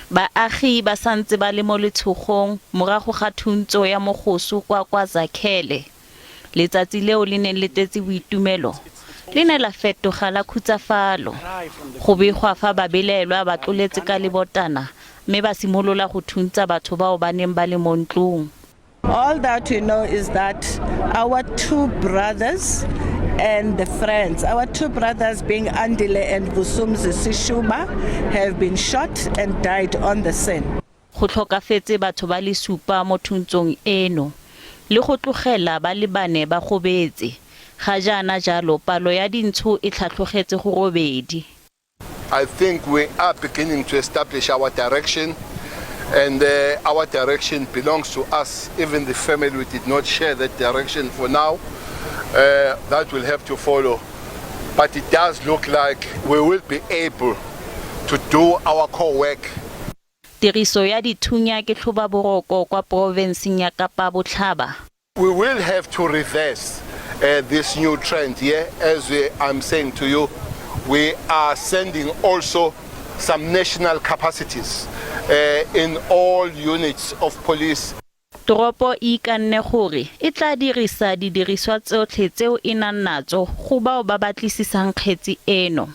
Baagi ba santse ba le mo letshogong morago ga thuntso ya mogoso kwa KwaZakhele. Letsatsi leo le neng le tetse boitumelo le ne la fetoga la khutsafalo. Go begwa fa babelaelwa ba tloletse ka lebotana mme ba simolola go thuntsa batho bao ba neng ba le mo ntlong. All that we know is that our two brothers and the friends, our two brothers being Andile and Busumzi Sishuba, have been shot and died on the scene. Go tlhokafetse batho ba le supa mo thuntsong eno le go tlogela ba le bane ba gobetse. Ga jaana jalo palo ya dintsho e tlhatlogetse go robedi. I think we are beginning to establish our direction, and our direction belongs to us. Even the family we did not share that direction for now. That will have to follow. But it does look like we will be able to do our core work. Tiriso ya dithunya ke tlhoba boroko kwa provinceng ya Kapa Botlhaba. We will have to reverse this new trend here. As I'm saying to you, we are sending also some national capacities in all units of police. Toropo e kanne gore e tla dirisa didiriswa tsotlhe tseo e nang natso go bao ba batlisisang kgetsi eno.